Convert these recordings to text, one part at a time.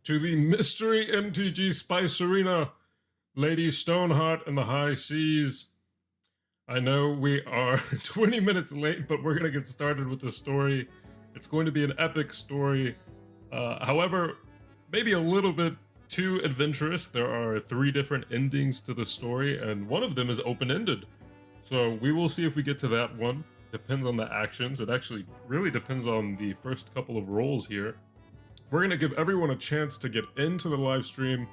to the mystery MTG Spice Arena, Lady Stoneheart and the High Seas. I know we are 20 minutes late, but we're going to get started with the story. It's going to be an epic story. However, maybe a little bit too adventurous. There are 3 different endings to the story, and one of them is open-ended. So we will see if we get to that one. Depends on the actions. It actually really depends on the first couple of rolls here. We're going to give everyone a chance to get into the live stream,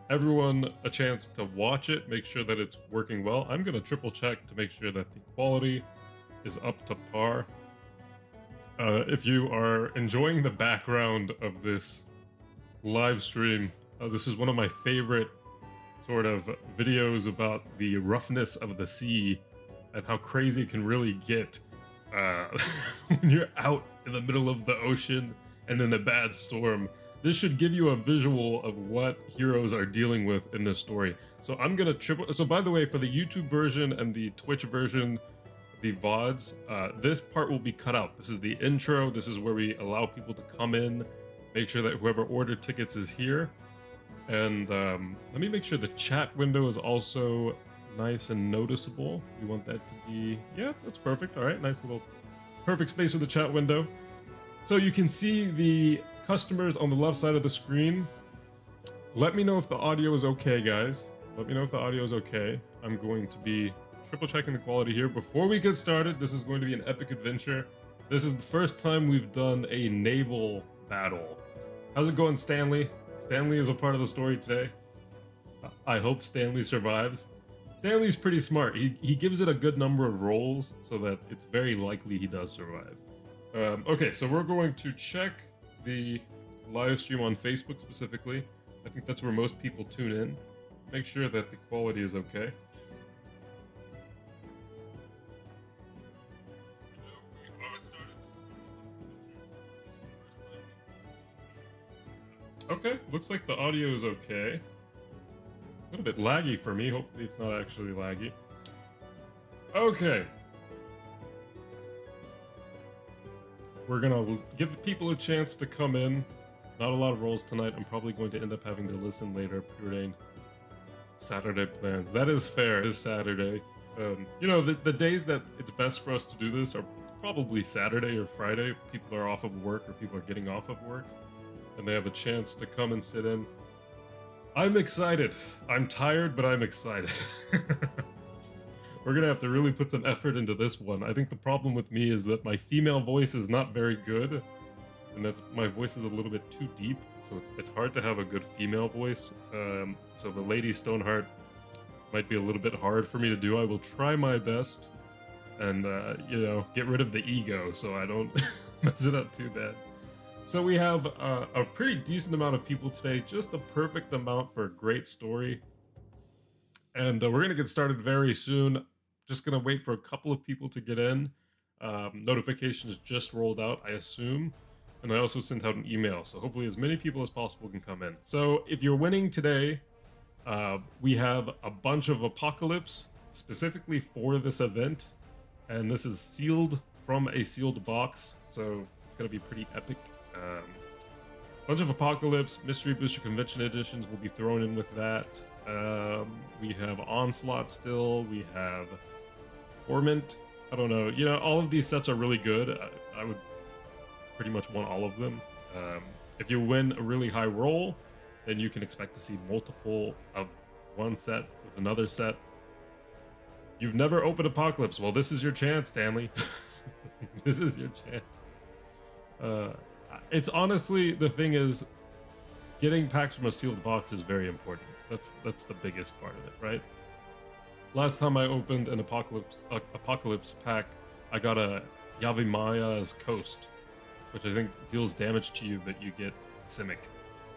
everyone a chance to watch it, make sure that it's working well. I'm going to triple check to make sure that the quality is up to par. If you are enjoying the background of this live stream, this is one of my favorite sort of videos about the roughness of the sea and how crazy it can really get when you're out in the middle of the ocean and in a bad storm. This should give you a visual of what heroes are dealing with in this story. So I'm gonna so by the way, for the YouTube version and the Twitch version, the VODs, this part will be cut out. This is the intro. This is where we allow people to come in, make sure that whoever ordered tickets is here. And let me make sure the chat window is also nice and noticeable. We want that to be, yeah, that's perfect. All right, nice little perfect space for the chat window. So you can see the customers on the left side of the screen. Let me know if the audio is okay, guys. Let me know if the audio is okay. I'm going to be triple checking the quality here. Before we get started, this is going to be an epic adventure. This is the first time we've done a naval battle. How's it going, Stanley? Stanley is a part of the story today. I hope Stanley survives. Stanley's pretty smart. He gives it a good number of rolls so that it's very likely he does survive. Okay, so we're going to check the live stream on Facebook specifically. I think that's where most people tune in. Make sure that the quality is okay. Okay, looks like the audio is okay. A little bit laggy for me. Hopefully it's not actually laggy. Okay. We're gonna give people a chance to come in. Not a lot of rolls tonight. I'm probably going to end up having to listen later. Preordained Saturday plans. That is fair. It is Saturday. You know, the days that it's best for us to do this are probably Saturday or Friday. People are off of work or people are getting off of work and they have a chance to come and sit in. I'm excited. I'm tired, but I'm excited. We're gonna have to really put some effort into this one. I think the problem with me is that my female voice is not very good, and that's my voice is a little bit too deep, so it's hard to have a good female voice. So the Lady Stoneheart might be a little bit hard for me to do. I will try my best, and you know, get rid of the ego so I don't mess it up too bad. So we have a pretty decent amount of people today, just the perfect amount for a great story. And we're going to get started very soon. Just going to wait for a couple of people to get in. Notifications just rolled out, I assume. And I also sent out an email, so hopefully as many people as possible can come in. So if you're winning today, we have a bunch of Apocalypse specifically for this event. And this is sealed from a sealed box, so it's going to be pretty epic. Bunch of Apocalypse, Mystery Booster Convention editions will be thrown in with that. We have Onslaught still, we have Torment. I don't know, you know, all of these sets are really good. I would pretty much want all of them. If you win a really high roll, then you can expect to see multiple of one set with another set. You've never opened Apocalypse. Well, this is your chance, Stanley. This is your chance. It's honestly, the thing is, getting packs from a sealed box is very important. That's the biggest part of it, right? Last time I opened an Apocalypse pack, I got a Yavimaya's Coast, which I think deals damage to you, but you get Simic.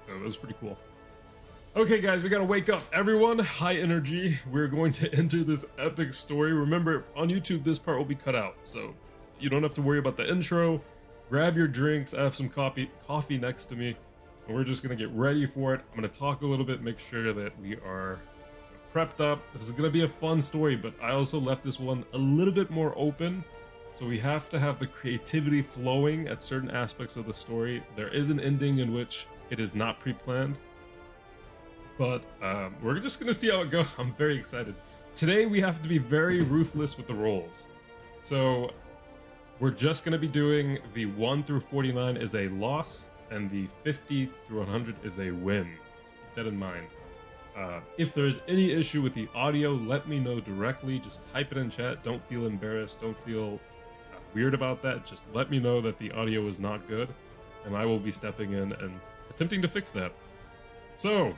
So it was pretty cool. Okay, guys, we gotta wake up. Everyone, high energy. We're going to enter this epic story. Remember, on YouTube, this part will be cut out, so you don't have to worry about the intro. Grab your drinks. I have some coffee next to me, and we're just gonna get ready for it. I'm gonna talk a little bit, make sure that we are prepped up. This is gonna be a fun story, but I also left this one a little bit more open, so we have to have the creativity flowing at certain aspects of the story. There is an ending in which It is not pre-planned, but we're just gonna see how it goes. I'm very excited. Today we have to be very ruthless with the rolls. So we're just gonna be doing the 1 through 49 is a loss, and the 50 through 100 is a win. So keep that in mind. If there's any issue with the audio, let me know directly. Just type it in chat. Don't feel embarrassed. Don't feel weird about that. Just let me know that the audio is not good, and I will be stepping in and attempting to fix that. So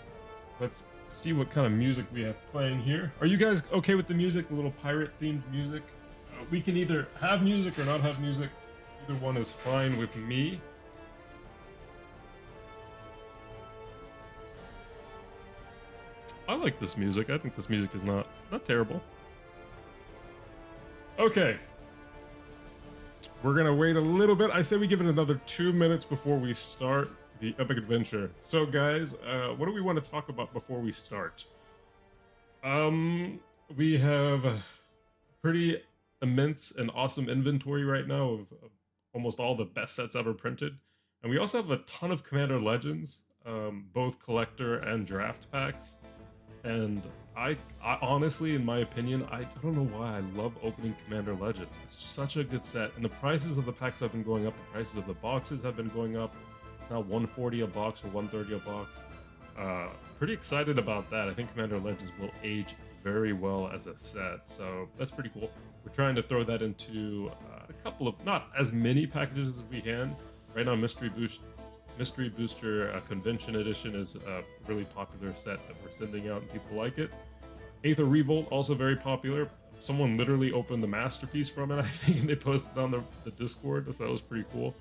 let's see what kind of music we have playing here. Are you guys okay with the music, the little pirate themed music? We can either have music or not have music. Either one is fine with me. I like this music. I think this music is not terrible. Okay. We're gonna wait a little bit. I say we give it another 2 minutes before we start the epic adventure. So guys, what do we want to talk about before we start? We have a pretty immense and awesome inventory right now of almost all the best sets ever printed. And we also have a ton of Commander Legends, both collector and draft packs. And I honestly, in my opinion, I don't know why I love opening Commander Legends. It's just such a good set, and the prices of the packs have been going up. The prices of the boxes have been going up. Now 140 a box or 130 a box. Pretty excited about that. I think Commander Legends will age very well as a set, so that's pretty cool. We're trying to throw that into a couple of, not as many packages as we can. Right now, Mystery Booster Convention Edition is a really popular set that we're sending out, and people like it. Aether Revolt, also very popular. Someone literally opened the masterpiece from it, I think, and they posted on the Discord, so that was pretty cool.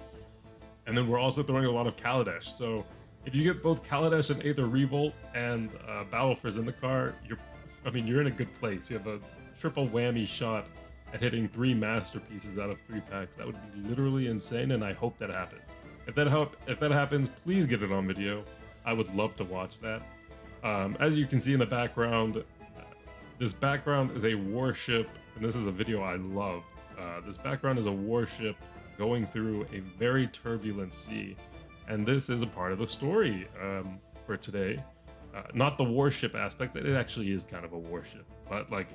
And then we're also throwing a lot of Kaladesh, so if you get both Kaladesh and Aether Revolt and Battle for Zendikar, you're in a good place. You have a triple whammy shot at hitting 3 masterpieces out of 3 packs. That would be literally insane, and I hope that happens. If that happens, please get it on video. I would love to watch that. As you can see in the background, this background is a warship, and this is a video I love. This background is a warship going through a very turbulent sea, and this is a part of the story for today. Not the warship aspect, it actually is kind of a warship, but like,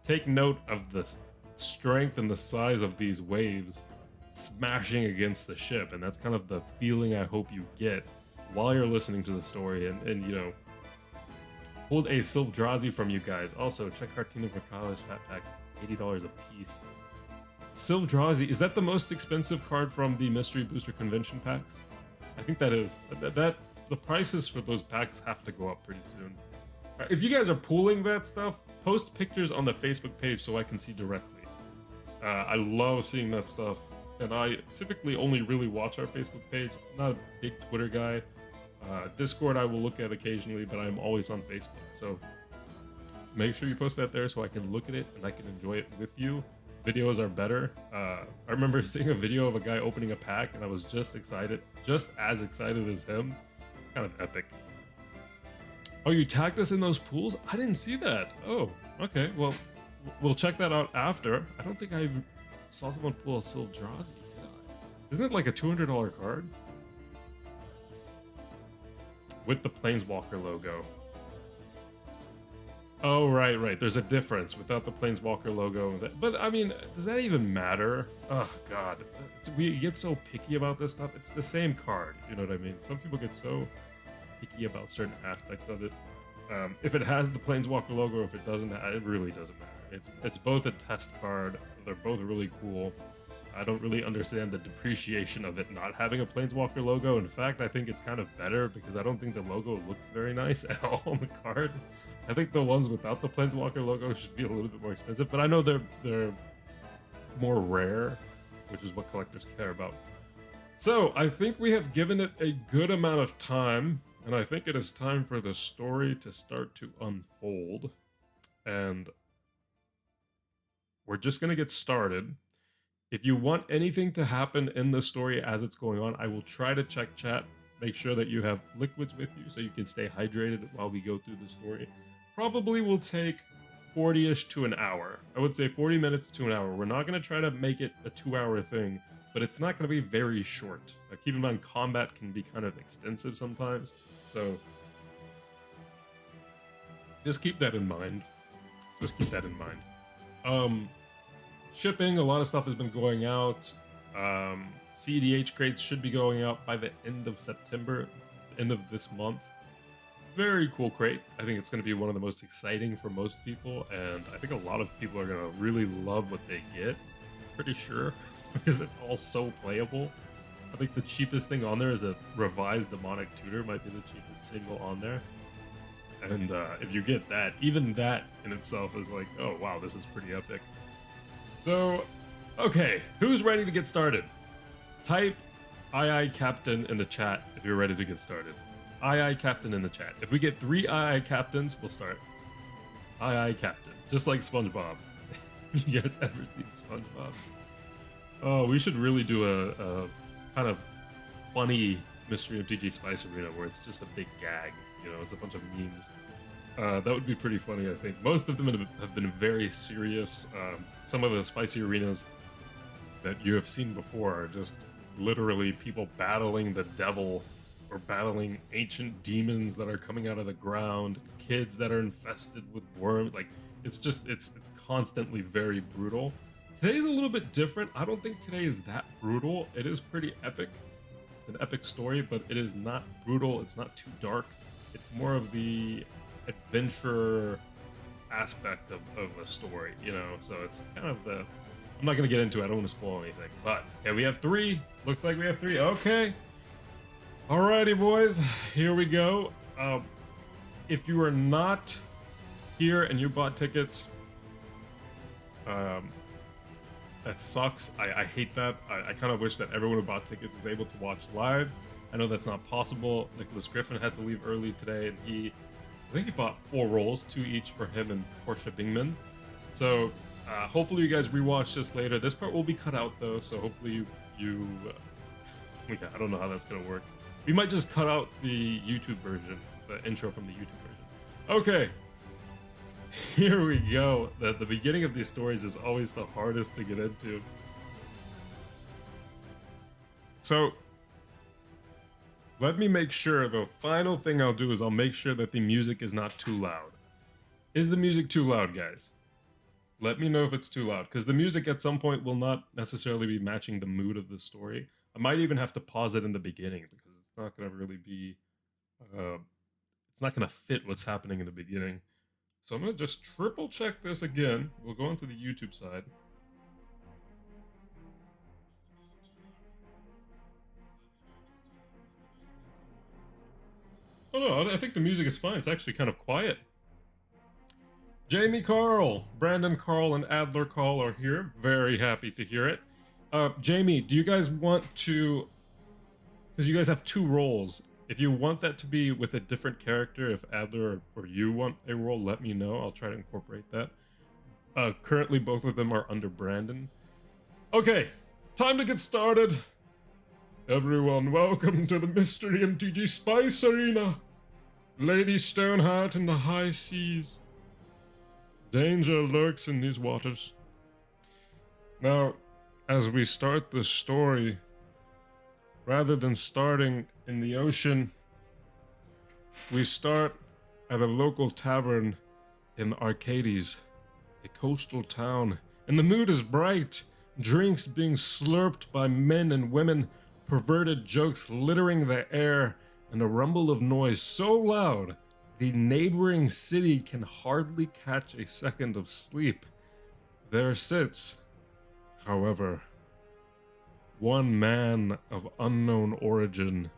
take note of the strength and the size of these waves smashing against the ship, and that's kind of the feeling I hope you get while you're listening to the story. And you know, pulled a Silvdrazi from you guys. Also, check Card Kingdom for college fat packs, $80 a piece. Silvdrazi, is that the most expensive card from the Mystery Booster Convention packs? I think that is. That the prices for those packs have to go up pretty soon. If you guys are pooling that stuff, post pictures on the Facebook page so I can see directly. I love seeing that stuff. And I typically only really watch our Facebook page. I'm not a big Twitter guy. Discord I will look at occasionally, but I'm always on Facebook. So make sure you post that there so I can look at it and I can enjoy it with you. Videos are better. I remember seeing a video of a guy opening a pack, and I was just as excited as him. It's kind of epic. Oh, you tagged us in those pools? I didn't see that. Oh, okay. Well, we'll check that out after. I don't think I saw someone pull a Silvdrazi, did I? Isn't it like a $200 card? With the Planeswalker logo. Oh, right. There's a difference without the Planeswalker logo. But, I mean, does that even matter? Oh, God. We get so picky about this stuff. It's the same card, you know what I mean? Some people get so picky about certain aspects of it. If it has the Planeswalker logo, if it doesn't, it really doesn't matter. It's both a test card. They're both really cool. I don't really understand the depreciation of it not having a Planeswalker logo. In fact, I think it's kind of better because I don't think the logo looks very nice at all on the card. I think the ones without the Planeswalker logo should be a little bit more expensive, but I know they're more rare, which is what collectors care about. So I think we have given it a good amount of time, and I think it is time for the story to start to unfold. And we're just going to get started. If you want anything to happen in the story as it's going on, I will try to check chat. Make sure that you have liquids with you so you can stay hydrated while we go through the story. Probably will take 40-ish to an hour. I would say 40 minutes to an hour. We're not going to try to make it a 2-hour thing. but it's not going to be very short. Keep in mind, combat can be kind of extensive sometimes, so just keep that in mind. Just keep that in mind. Shipping, a lot of stuff has been going out. CEDH crates should be going out by the end of September, end of this month. Very cool crate. I think it's going to be one of the most exciting for most people, and I think a lot of people are going to really love what they get. Pretty sure, because it's all so playable. I think the cheapest thing on there is a revised demonic tutor, might be the cheapest single on there. And if you get that, even that in itself is like, oh wow, this is pretty epic. So, okay, who's ready to get started? Type II Captain in the chat if you're ready to get started. II Captain in the chat. If we get 3 II Captains, we'll start. II Captain, just like SpongeBob. You guys ever seen SpongeBob? Oh, we should really do a kind of funny Mystery MTG Spice Arena where it's just a big gag. You know, it's a bunch of memes. That would be pretty funny, I think. Most of them have been very serious. Some of the spicy arenas that you have seen before are just literally people battling the devil or battling ancient demons that are coming out of the ground, kids that are infested with worms. Like, it's just, it's constantly very brutal. Today's a little bit different. I don't think today is that brutal. It is pretty epic. It's an epic story, but it is not brutal. It's not too dark. It's more of the adventure aspect of a story, you know? So it's kind of the... I'm not going to get into it. I don't want to spoil anything. But, okay, we have 3. Looks like we have 3. Okay. Alrighty, boys. Here we go. If you are not here and you bought tickets, that sucks. I hate that. I kind of wish that everyone who bought tickets is able to watch live. I know that's not possible. Nicholas Griffin had to leave early today, and I think he bought 4 rolls, 2 each for him and Portia Bingman. So hopefully you guys rewatch this later. This part will be cut out though, so hopefully I don't know how that's gonna work. We might just cut out the YouTube version, the intro from the YouTube version. Okay. Here we go. The beginning of these stories is always the hardest to get into. So, let me make sure, the final thing I'll do is I'll make sure that the music is not too loud. Is the music too loud, guys? Let me know if it's too loud, because the music at some point will not necessarily be matching the mood of the story. I might even have to pause it in the beginning, because it's not going to really be... it's not going to fit what's happening in the beginning. So I'm going to just triple check this again. We'll go into the YouTube side. Oh no, I think the music is fine. It's actually kind of quiet. Jamie Carl, Brandon Carl, and Adler Carl are here. Very happy to hear it. Jamie, do you guys want to... Because you guys have 2 roles. If you want that to be with a different character, if Adler or you want a role, let me know. I'll try to incorporate that. Currently, both of them are under Brandon. Okay, time to get started. Everyone, welcome to the Mystery MTG Spice Arena. Lady Stoneheart in the high seas. Danger lurks in these waters. Now, as we start the story, rather than starting in the ocean, we start at a local tavern in Arcades, a coastal town, and the mood is bright, drinks being slurped by men and women, perverted jokes littering the air, and a rumble of noise so loud the neighboring city can hardly catch a second of sleep. There sits, however, one man of unknown origin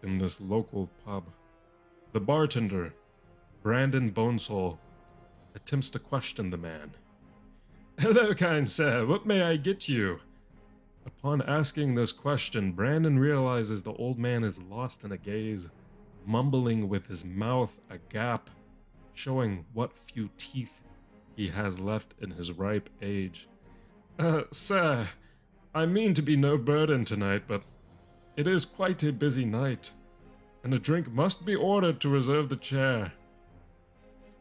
in this local pub. The bartender, Brandon Bonesole, attempts to question the man. "Hello, kind sir, what may I get you?" Upon asking this question, Brandon realizes the old man is lost in a gaze, mumbling with his mouth agape, showing what few teeth he has left in his ripe age. Sir, I mean to be no burden tonight, but it is quite a busy night, and a drink must be ordered to reserve the chair."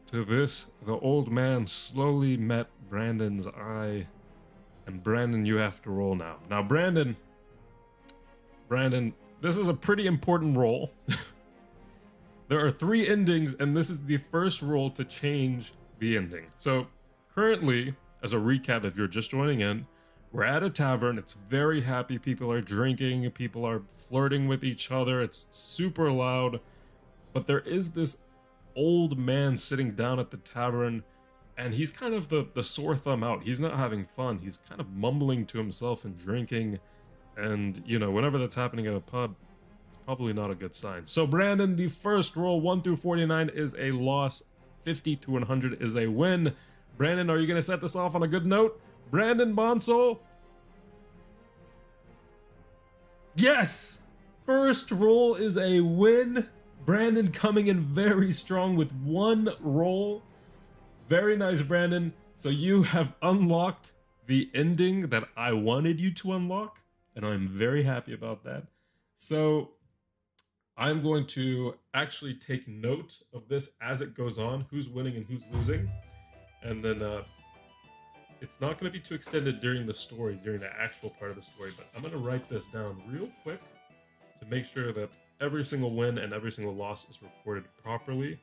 To this, the old man slowly met Brandon's eye. And Brandon, you have to roll now. Now, Brandon, Brandon, this is a pretty important role. There are 3 endings, and this is the first role to change the ending. So, currently, as a recap, if you're just joining in, we're at a tavern. It's very happy. People are drinking. People are flirting with each other. It's super loud. But there is this old man sitting down at the tavern, and he's kind of the sore thumb out. He's not having fun. He's kind of mumbling to himself and drinking. And, you know, whenever that's happening at a pub, it's probably not a good sign. So, Brandon, the first roll, 1 through 49, is a loss. 50 to 100 is a win. Brandon, are you going to set this off on a good note? Brandon Bonsall? Yes! First roll is a win. Brandon coming in very strong with 1 roll. Very nice, Brandon. So you have unlocked the ending that I wanted you to unlock, and I'm very happy about that. So I'm going to actually take note of this as it goes on, who's winning and who's losing. And then it's not going to be too extended during the story, during the actual part of the story, but I'm going to write this down real quick to make sure that every single win and every single loss is recorded properly.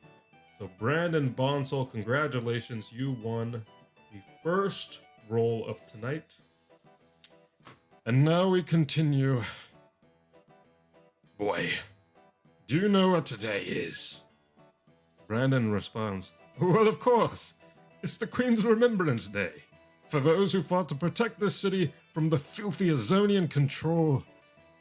So Brandon Bonsall, congratulations, you won the first roll of tonight. And now we continue. Boy, do you know what today is? Brandon responds, well, of course. It's the Queen's Remembrance Day. For those who fought to protect this city from the filthy Azonian control.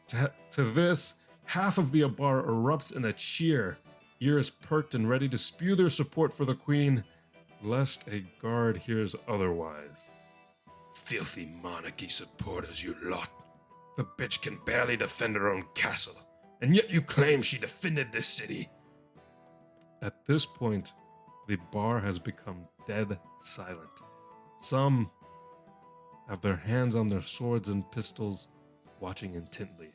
To this, half of the Abar erupts in a cheer, ears perked and ready to spew their support for the Queen, lest a guard hears otherwise. Filthy monarchy supporters, you lot. The bitch can barely defend her own castle, and yet you claim she defended this city. At this point, the bar has become dead silent. Some have their hands on their swords and pistols, watching intently.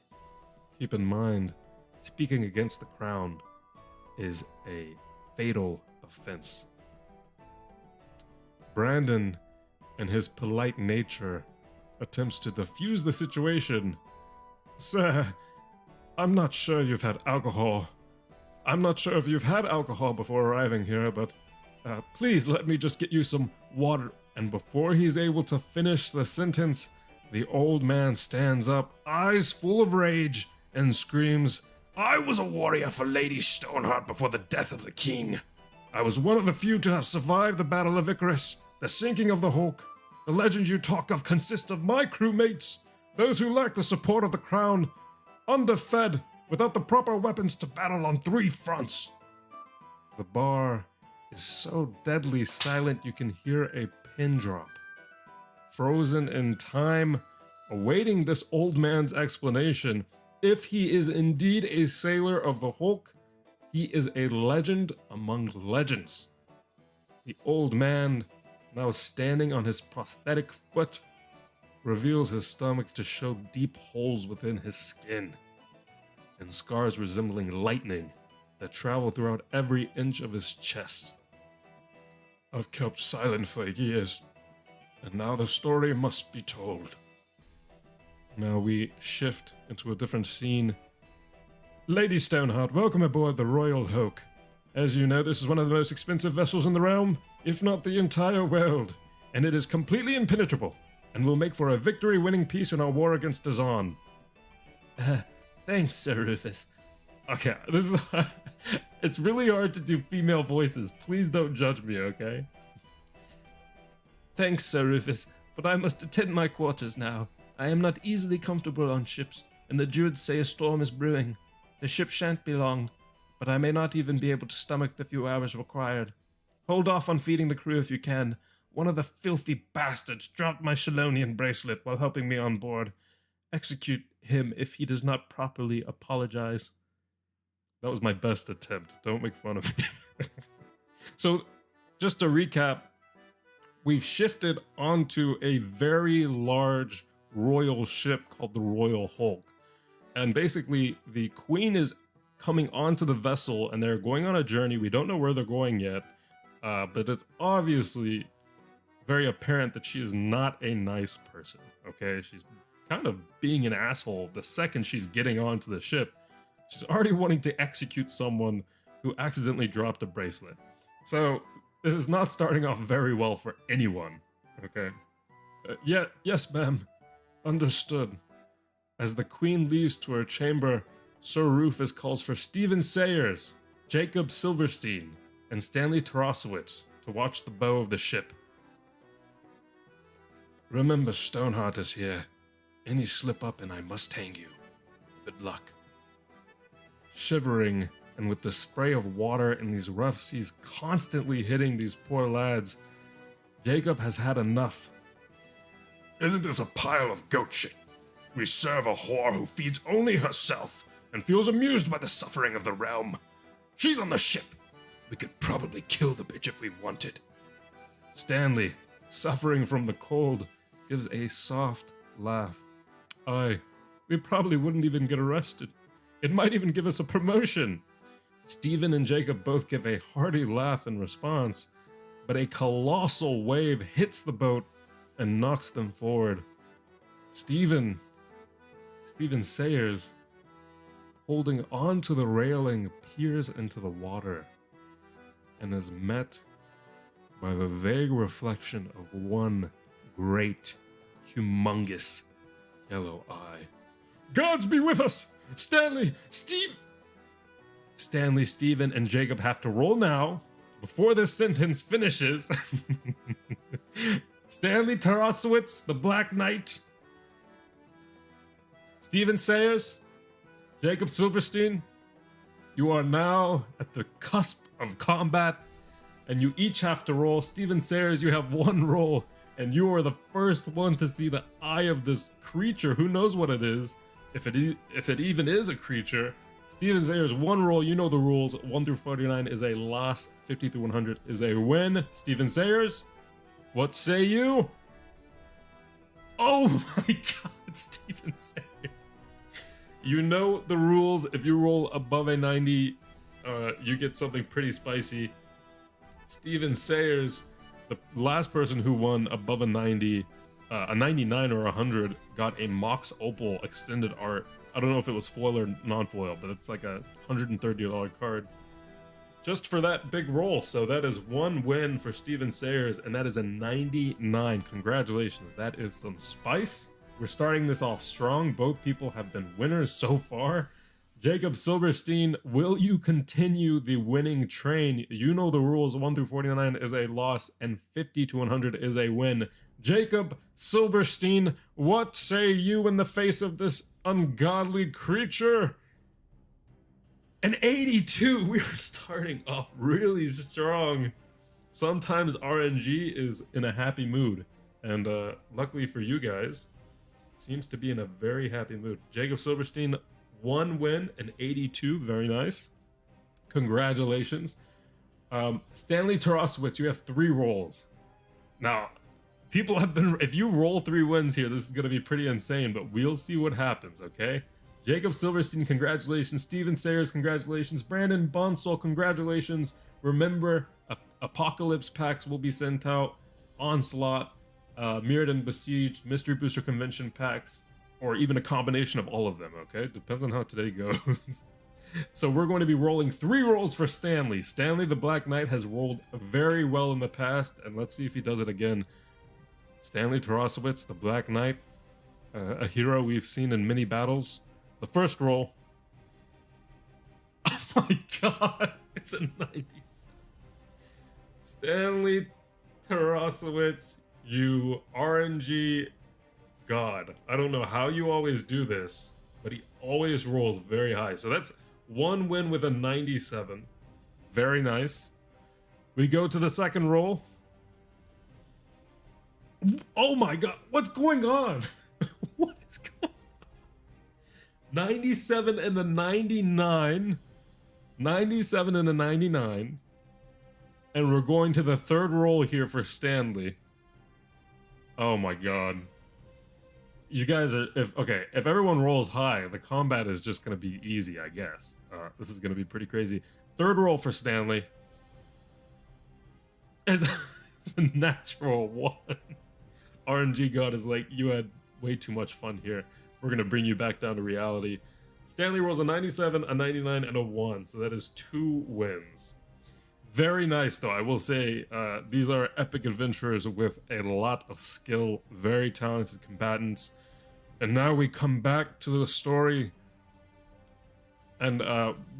Keep in mind, speaking against the crown is a fatal offense. Brandon, in his polite nature, attempts to defuse the situation. Sir, I'm not sure you've had alcohol. I'm not sure if you've had alcohol before arriving here, but please let me just get you some water. And before he's able to finish the sentence, the old man stands up, eyes full of rage, and screams, I was a warrior for Lady Stoneheart before the death of the king. I was one of the few to have survived the Battle of Icarus, the sinking of the Hulk. The legends you talk of consist of my crewmates, those who lack the support of the crown, underfed, without the proper weapons to battle on 3 fronts. The bar is so deadly silent you can hear a pin drop. Frozen in time, awaiting this old man's explanation. If he is indeed a sailor of the Hulk, he is a legend among legends. The old man, now standing on his prosthetic foot, reveals his stomach to show deep holes within his skin, and scars resembling lightning that travel throughout every inch of his chest. I've kept silent for years, and now the story must be told. Now we shift into a different scene. Lady Stoneheart, welcome aboard the Royal Hulk. As you know, this is one of the most expensive vessels in the realm, if not the entire world, and it is completely impenetrable, and will make for a victory-winning piece in our war against Dazan. Thanks, Sir Rufus. Okay, this is... It's really hard to do female voices. Please don't judge me, okay? Thanks, Sir Rufus, but I must attend my quarters now. I am not easily comfortable on ships, and the Druids say a storm is brewing. The ship shan't be long, but I may not even be able to stomach the few hours required. Hold off on feeding the crew if you can. One of the filthy bastards dropped my Shalonian bracelet while helping me on board. Execute him if he does not properly apologize. That was my best attempt. Don't make fun of me. So, just to recap, we've shifted onto a very large royal ship called the Royal Hulk. And basically, the Queen is coming onto the vessel and they're going on a journey. We don't know where they're going yet, but it's obviously very apparent that she is not a nice person, okay? She's kind of being an asshole the second she's getting onto the ship. She's already wanting to execute someone who accidentally dropped a bracelet. So this is not starting off very well for anyone. Okay. Yes, ma'am. Understood. As the queen leaves to her chamber, Sir Rufus calls for Stephen Sayers, Jacob Silverstein, and Stanley Tarasowitz to watch the bow of the ship. Remember, Stoneheart is here. Any slip up and I must hang you. Good luck. Shivering, and with the spray of water and these rough seas constantly hitting these poor lads, Jacob has had enough. Isn't this a pile of goat shit? We serve a whore who feeds only herself and feels amused by the suffering of the realm. She's on the ship. We could probably kill the bitch if we wanted. Stanley, suffering from the cold, gives a soft laugh. Aye, we probably wouldn't even get arrested. It might even give us a promotion. Stephen and Jacob both give a hearty laugh in response, but a colossal wave hits the boat and knocks them forward. Stephen Sayers, holding onto the railing, peers into the water and is met by the vague reflection of one great, humongous yellow eye. Gods be with us! Stanley, Stephen, and Jacob have to roll now before this sentence finishes. Stanley Tarasowitz, the Black Knight. Stephen Sayers, Jacob Silverstein, you are now at the cusp of combat, and you each have to roll. Stephen Sayers, you have one roll, and you are the first one to see the eye of this creature. Who knows what it is, if it even is a creature. Stephen Sayers, one roll, you know the rules. 1 through 49 is a loss, 50 to 100 is a win. Stephen Sayers, what say you? Oh my god, Stephen Sayers. You know the rules. If you roll above a 90, you get something pretty spicy. Stephen Sayers, the last person who won above a 90, a 99 or 100, got a Mox Opal extended art. I don't know if it was foil or non-foil, but it's like a $130 card. Just for that big roll. So that is one win for Stephen Sayers, and that is a 99. Congratulations. That is some spice. We're starting this off strong. Both people have been winners so far. Jacob Silverstein, will you continue the winning train? You know the rules. 1 through 49 is a loss, and 50 to 100 is a win. Jacob Silverstein, what say you in the face of this ungodly creature? An 82. We are starting off really strong. Sometimes RNG is in a happy mood, and luckily for you guys, seems to be in a very happy mood. Jacob Silverstein, one win, an 82. Very nice. Congratulations. Stanley Tarasowitz, you have 3 rolls. Now, people have been, if you roll 3 wins here, this is going to be pretty insane, but we'll see what happens, okay? Jacob Silverstein, congratulations. Stephen Sayers, congratulations. Brandon Bonsall, congratulations. Remember, Apocalypse packs will be sent out. Onslaught, Mirrodin Besieged, Mystery Booster Convention packs, or even a combination of all of them, okay? Depends on how today goes. So we're going to be rolling 3 rolls for Stanley. Stanley the Black Knight has rolled very well in the past, and let's see if he does it again. Stanley Tarasowitz, the Black Knight, a hero we've seen in many battles. The first roll. Oh my god, it's a 97. Stanley Tarasowitz, you RNG god. I don't know how you always do this, but he always rolls very high. So that's 1 win with a 97. Very nice. We go to the second roll. Oh my god, what's going on? What is going on? 97 and the 99. 97 and the 99. And we're going to the third roll here for Stanley. Oh my god. You guys are, if everyone rolls high, the combat is just going to be easy, I guess. This is going to be pretty crazy. Third roll for Stanley is a natural 1. RNG God is like, you had way too much fun here. We're going to bring you back down to reality. Stanley rolls a 97, a 99, and a 1, so that is 2 wins. Very nice, though. I will say these are epic adventurers with a lot of skill, very talented combatants. And now we come back to the story. And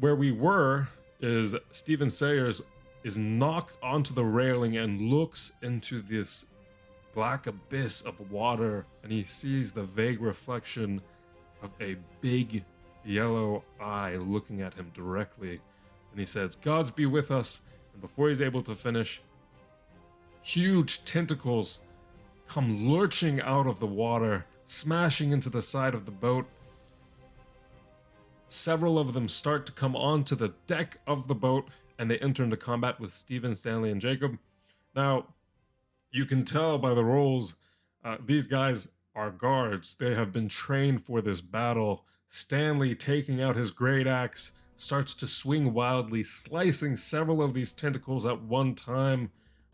where we were is Stephen Sayers is knocked onto the railing and looks into this black abyss of water, and he sees the vague reflection of a big yellow eye looking at him directly. And he says, "Gods be with us." And before he's able to finish, huge tentacles come lurching out of the water, smashing into the side of the boat. Several of them start to come onto the deck of the boat, and they enter into combat with Stephen, Stanley, and Jacob. Now, you can tell by the rolls, these guys are guards. They have been trained for this battle. Stanley, taking out his great axe, starts to swing wildly, slicing several of these tentacles at one time.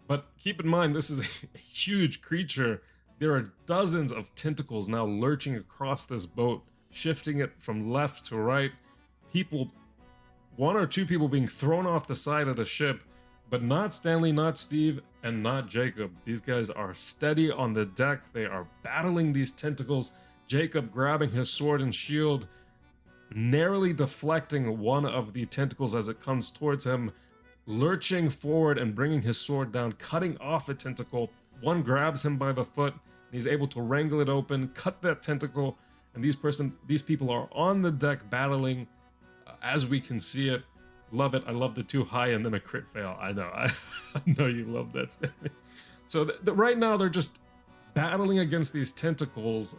But keep in mind, this is a huge creature. There are dozens of tentacles now lurching across this boat, shifting it from left to right. People, 1 or 2 people being thrown off the side of the ship, but not Stanley, not Steve, and not Jacob. These guys are steady on the deck. They are battling these tentacles. Jacob grabbing his sword and shield, narrowly deflecting one of the tentacles as it comes towards him, lurching forward and bringing his sword down, cutting off a tentacle. One grabs him by the foot, and he's able to wrangle it open, cut that tentacle, and these people are on the deck battling as we can see it. Love it. I love the 2 high and then a crit fail. I know. I know you love that, Stanley. So right now they're just battling against these tentacles,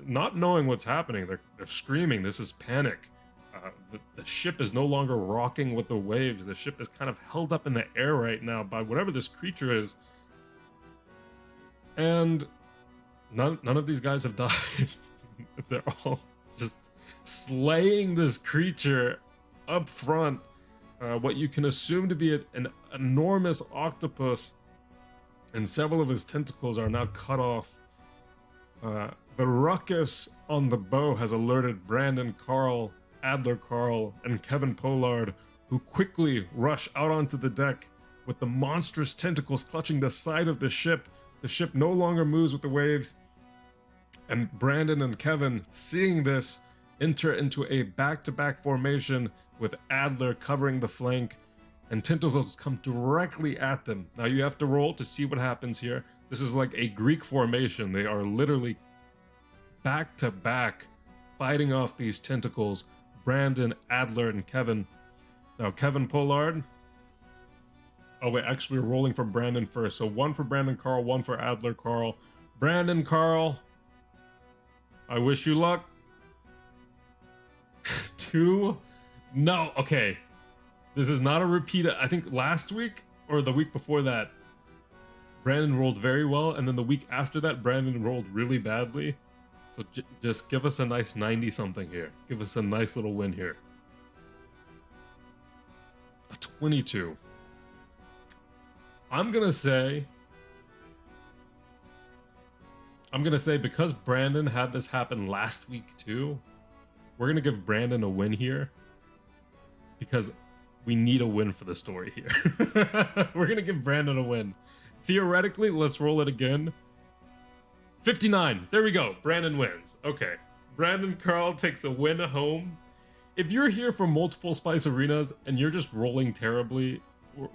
not knowing what's happening. They're screaming. This is panic. The ship is no longer rocking with the waves. The ship is kind of held up in the air right now by whatever this creature is. And none of these guys have died. They're all just slaying this creature up front. What you can assume to be an enormous octopus, and several of his tentacles are now cut off. The ruckus on the bow has alerted Brandon Carl, Adler Carl, and Kevin Pollard, who quickly rush out onto the deck with the monstrous tentacles clutching the side of the ship. The ship no longer moves with the waves, and Brandon and Kevin, seeing this, enter into a back-to-back formation with Adler covering the flank, and tentacles come directly at them. Now you have to roll to see what happens here. This is like a Greek formation. They are literally back-to-back fighting off these tentacles. Brandon, Adler, and Kevin. Now Kevin Pollard. Oh wait, actually we're rolling for Brandon first. So 1 for Brandon Carl, 1 for Adler Carl. Brandon Carl, I wish you luck. 2. No, okay. This is not a repeat. I think last week or the week before that, Brandon rolled very well, and then the week after that, Brandon rolled really badly. So just give us a nice 90-something here. Give us a nice little win here. A 22. I'm gonna say because Brandon had this happen last week too, we're gonna give Brandon a win here. Because we need a win for the story here. We're gonna give Brandon a win. Theoretically, let's roll it again. 59. There we go. Brandon wins. Okay. Brandon Carl takes a win home. If you're here for multiple Spice Arenas and you're just rolling terribly,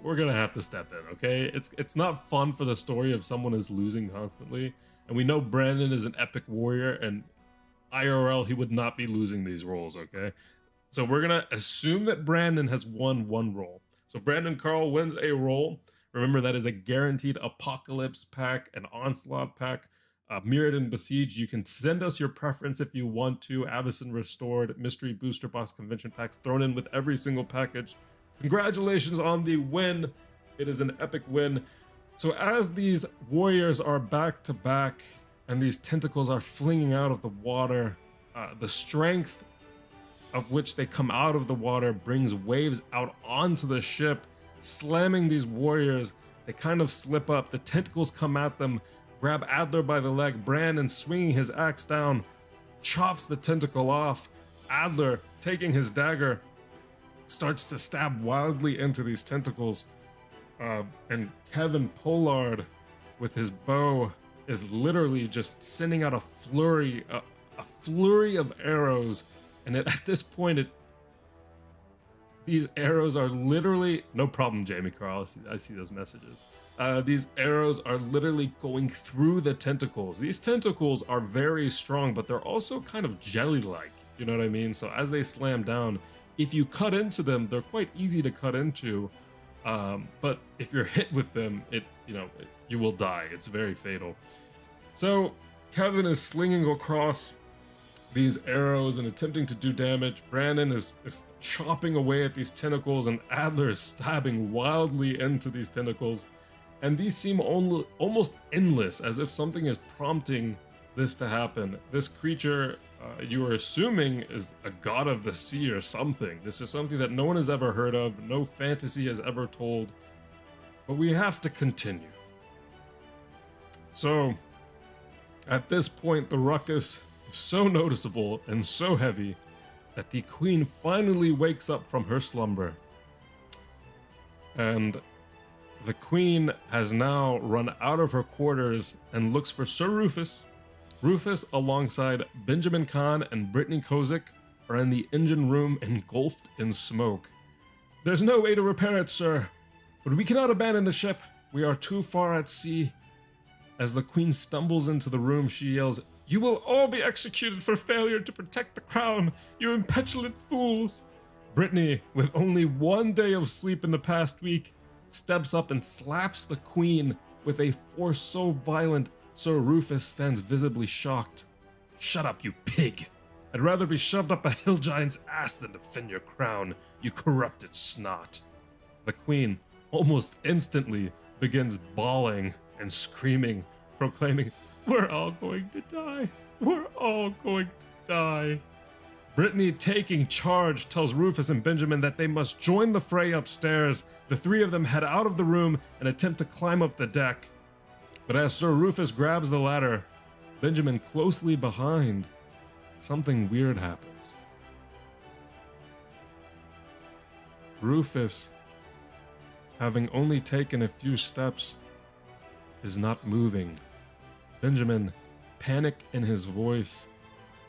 we're gonna have to step in, okay? It's not fun for the story if someone is losing constantly. And we know Brandon is an epic warrior, and IRL, he would not be losing these rolls, okay? So we're gonna assume that Brandon has won 1 roll. So Brandon Carl wins a roll. Remember, that is a guaranteed Apocalypse pack, an Onslaught pack, Mirrodin Besiege. You can send us your preference if you want to. Avacyn Restored, Mystery Booster Boss Convention packs thrown in with every single package. Congratulations on the win. It is an epic win. So as these warriors are back to back and these tentacles are flinging out of the water, the strength of which they come out of the water brings waves out onto the ship, slamming these warriors. They kind of slip up. The tentacles come at them. grab Adler by the leg. Brandon, swinging his axe down, chops the tentacle off. Adler, taking his dagger, starts to stab wildly into these tentacles. And Kevin Pollard, with his bow, is literally just sending out a flurry of arrows. And at this point, these arrows are literally... No problem, Jamie Carl. I see those messages. These arrows are literally going through the tentacles. These tentacles are very strong, but they're also kind of jelly-like. You know what I mean? So as they slam down, if you cut into them, they're quite easy to cut into. But if you're hit with them, you will die. It's very fatal. So Kevin is slinging across these arrows and attempting to do damage. Brandon is chopping away at these tentacles, and Adler is stabbing wildly into these tentacles. And these seem almost endless, as if something is prompting this to happen. This creature, you are assuming, is a god of the sea or something. This is something that no one has ever heard of, no fantasy has ever told. But we have to continue. So, at this point, the ruckus is so noticeable and so heavy that the queen finally wakes up from her slumber. And the queen has now run out of her quarters and looks for Sir Rufus. Rufus, alongside Benjamin Khan and Brittany Kozik, are in the engine room engulfed in smoke. "There's no way to repair it, sir, but we cannot abandon the ship. We are too far at sea." As the queen stumbles into the room, she yells, "You will all be executed for failure to protect the crown, you impetulant fools!" Brittany, with only 1 day of sleep in the past week, steps up and slaps the queen with a force so violent Sir Rufus stands visibly shocked. "Shut up, you pig! I'd rather be shoved up a hill giant's ass than defend your crown, you corrupted snot." The queen almost instantly begins bawling and screaming, proclaiming, "We're all going to die! We're all going to die!" Brittany, taking charge, tells Rufus and Benjamin that they must join the fray upstairs. The three of them head out of the room and attempt to climb up the deck. But as Sir Rufus grabs the ladder, Benjamin closely behind, something weird happens. Rufus, having only taken a few steps, is not moving. Benjamin, panic in his voice,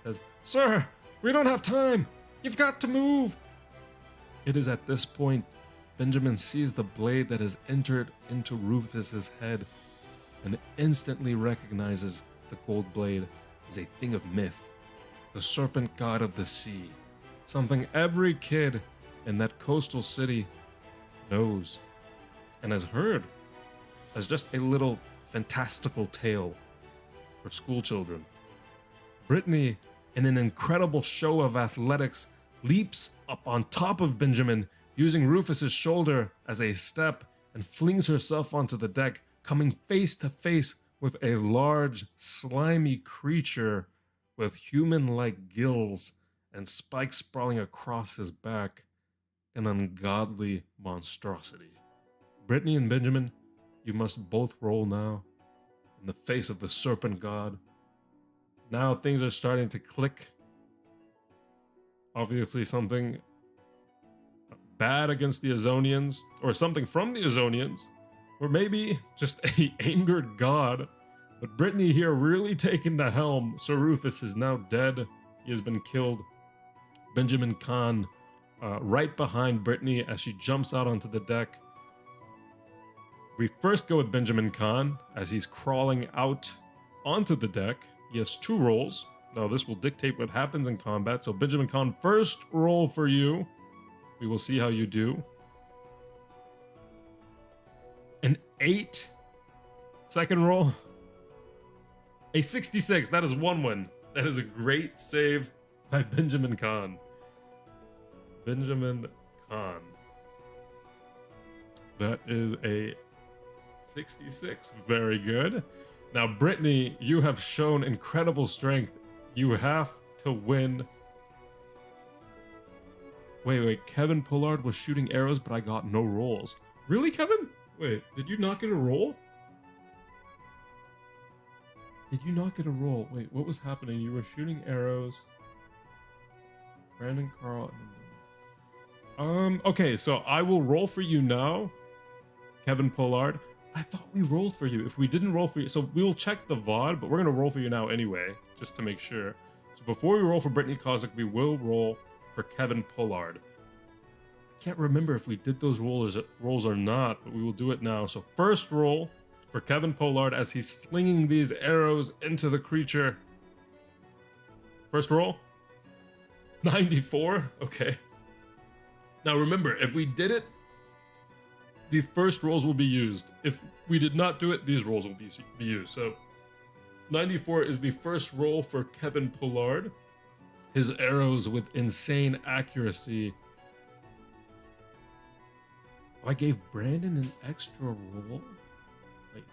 says, "Sir, we don't have time! You've got to move!" It is at this point Benjamin sees the blade that has entered into Rufus's head and instantly recognizes the gold blade as a thing of myth, the serpent god of the sea, something every kid in that coastal city knows and has heard as just a little fantastical tale for school children. Brittany, in an incredible show of athletics, leaps up on top of Benjamin, using Rufus's shoulder as a step, and flings herself onto the deck, coming face to face with a large, slimy creature with human-like gills and spikes sprawling across his back, an ungodly monstrosity. Brittany and Benjamin, you must both roll now in the face of the serpent god. Now things are starting to click. Obviously something bad against the Azonians, or something from the Azonians, or maybe just a angered god. But Brittany here really taking the helm. Sir Rufus is now dead. He has been killed. Benjamin Khan right behind Brittany as she jumps out onto the deck. We first go with Benjamin Khan as he's crawling out onto the deck. He has 2 rolls. Now this will dictate what happens in combat. So Benjamin Khan, first roll for you. We will see how you do. An 8. Second roll. A 66. That is 1 win. That is a great save by Benjamin Khan. Benjamin Khan. That is a 66. Very good. Now, Brittany, you have shown incredible strength. You have to win. Wait. Kevin Pollard was shooting arrows, but I got no rolls. Really, Kevin? Wait, did you not get a roll? Did you not get a roll? Wait, what was happening? You were shooting arrows. Brandon, Carl. Okay, so I will roll for you now, Kevin Pollard. I thought we rolled for you. If we didn't roll for you, so we will check the VOD, but we're gonna roll for you now anyway, just to make sure. So before we roll for Brittany Kozik, we will roll for Kevin Pollard. I can't remember if we did those rolls or not, but we will do it now. So first roll for Kevin Pollard as he's slinging these arrows into the creature. First roll. 94. Okay. Now remember, if we did it, the first rolls will be used. If we did not do it, these rolls will be used. So 94 is the first roll for Kevin Pollard. His arrows with insane accuracy. Oh, I gave Brandon an extra roll? Wait.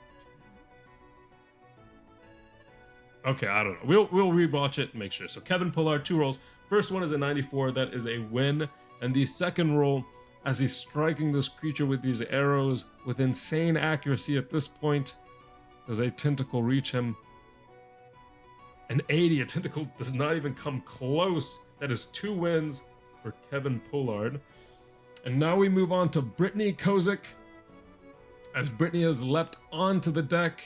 Okay, I don't know. We'll rewatch it and make sure. So Kevin Pollard, 2 rolls. First one is a 94. That is a win. And the second roll, as he's striking this creature with these arrows with insane accuracy at this point, does a tentacle reach him? An 80. A tentacle does not even come close. That is 2 wins for Kevin Pollard. And now we move on to Brittany Kozik, as Brittany has leapt onto the deck,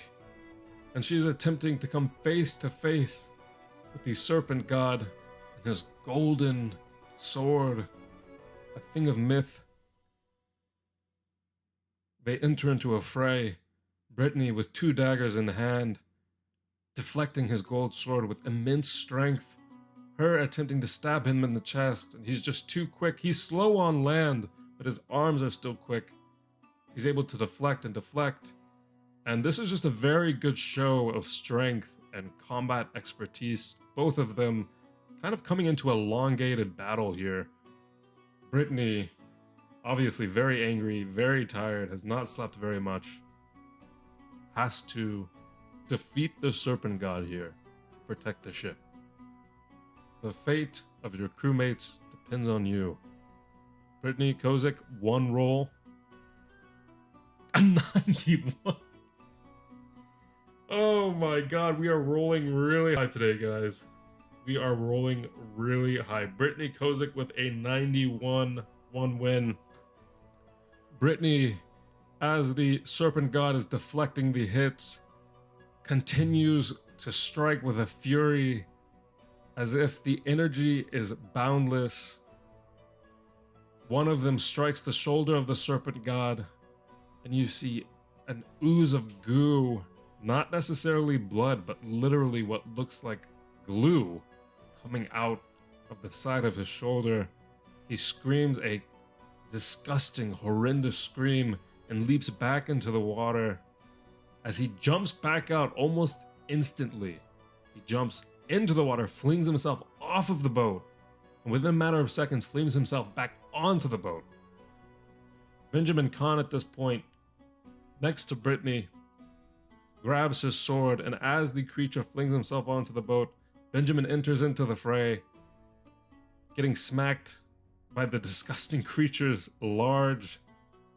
and she's attempting to come face to face with the Serpent God and his golden sword, a thing of myth. They enter into a fray, Brittany with 2 daggers in hand, deflecting his gold sword with immense strength, her attempting to stab him in the chest, and he's just too quick. He's slow on land, but his arms are still quick. He's able to deflect and deflect. And this is just a very good show of strength and combat expertise. Both of them kind of coming into a elongated battle here. Brittany, obviously very angry, very tired, has not slept very much, has to defeat the Serpent God here to protect the ship. The fate of your crewmates depends on you. Brittany Kozik, 1 roll. A 91. Oh my god, we are rolling really high today, guys. We are rolling really high. Brittany Kozik with a 91, 1 win. Brittany, as the Serpent God is deflecting the hits, continues to strike with a fury, as if the energy is boundless. One of them strikes the shoulder of the Serpent God, and you see an ooze of goo, not necessarily blood, but literally what looks like glue coming out of the side of his shoulder. He screams a disgusting, horrendous scream and leaps back into the water. As he jumps back out almost instantly, he jumps into the water, flings himself off of the boat, and within a matter of seconds flings himself back onto the boat. Benjamin Kahn at this point, next to Brittany, grabs his sword, and as the creature flings himself onto the boat, Benjamin enters into the fray, getting smacked by the disgusting creature's large,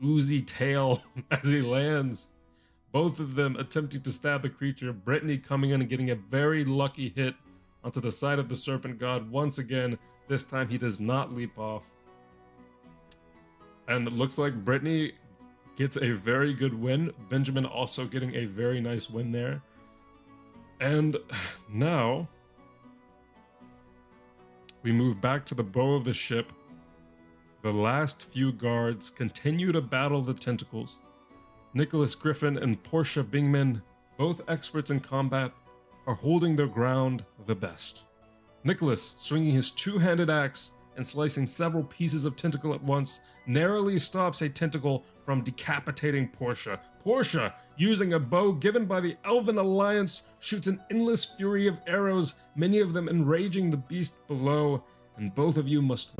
oozy tail as he lands. Both of them attempting to stab the creature, Brittany coming in and getting a very lucky hit onto the side of the Serpent God once again. This time he does not leap off. And it looks like Brittany gets a very good win. Benjamin also getting a very nice win there. And now we move back to the bow of the ship. The last few guards continue to battle the tentacles. Nicholas Griffin and Portia Bingman, both experts in combat, are holding their ground the best. Nicholas, swinging his 2-handed axe and slicing several pieces of tentacle at once, narrowly stops a tentacle from decapitating Portia. Portia, using a bow given by the Elven Alliance, shoots an endless fury of arrows, many of them enraging the beast below, and both of you must